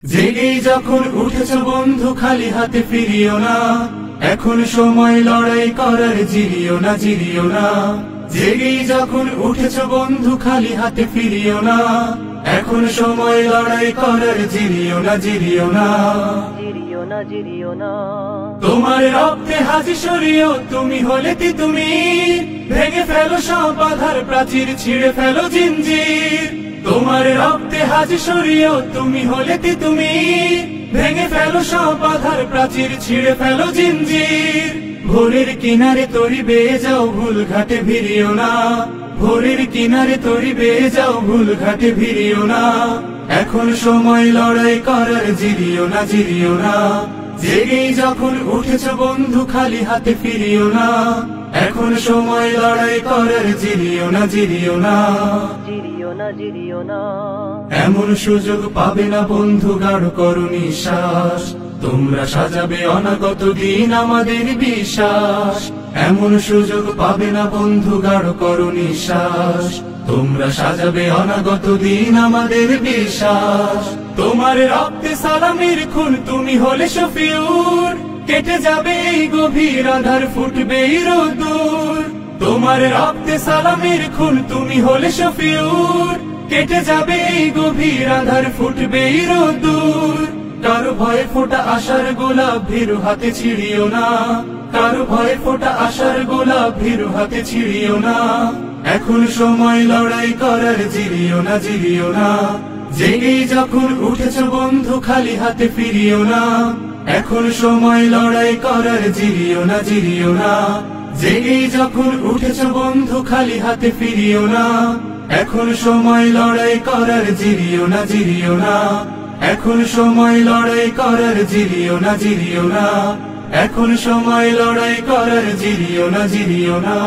জেগেই যখন উঠেছ বন্ধু খালি হাতে ফিরিও না, এখন সময় লড়াই করার, জিরিও না জিরিও না। জেগেই যখন উঠেছ বন্ধু খালি হাতে ফিরিও না, এখন সময় লড়াই করার, জিরিও না জিরিও না। জিরিও না তোমার রক্তে হাজি সরিও, তুমি হলে তুমি ভেঙে ফেলো সব বাধার প্রাচীর, ছিঁড়ে ফেলো জিঞ্জির। তোমার রক্তে হাজি সরিও, তুমি হলে তুমি ভেঙে ফেলো সব বাধার প্রাচীর, ছিঁড়ে ফেলো জিঞ্জির। ভোরের কিনারে তরি বেয়ে যাও, ভুল ঘাটে ভিড়িও না। ভোরের কিনারে তরি বেয়ে যাও, ভুল ঘাটে ভিড়িও না। এখন সময় লড়াই করার, জিরিও না জিরিও না। জেগেই যখন উঠেছ বন্ধু খালি হাতে ফিরিও না, এখন সময় লড়াই করার, জিরিও না জিরিও না। জিরিও না এমন সুযোগ পাবে না বন্ধু, গাঢ় করো নিঃশ্বাস। তোমরা সাজাবে অনাগত দিন আমাদের বিশ্বাস। এমন সুযোগ পাবে না বন্ধু, গাঢ় করো নিঃশ্বাস। তোমরা সাজাবে অনাগত দিন আমাদের বিশ্বাস। তোমার রক্তে সালামের খুন, তুমি হলে শফিউর। কেটে যাবে এই গভীর আধার, ফুটবে রোদুর। তোমার রক্তে সালামের খুন, তুমি হলে শফিউর। কেটে যাবে এই গভীর আধার, ফুটবে রোদুর। কারো ভয়ে ফোটা আশার গোলাপ, ভীরু হাতে ছিড়িও না। কারো ভয়ে ফোটা আশার গোলাপ, ভীরু হাতে ছিড়িও না। এখন সময় লড়াই করার, জিরিও না জিরিও না। জেগেই যখন উঠেছ বন্ধু খালি হাতে ফিরিও না, এখন সময় লড়াই করার, জিরিও না জিরিও না। জেগেই যখন উঠেছ বন্ধু খালি হাতে ফিরিও না, এখন সময় লড়াই করার, জিরিও না জিরিও না। এখন সময় লড়াই করার, জিরিও না জিরিও না। এখন সময় লড়াই করার, জিরিও না জিরিও না।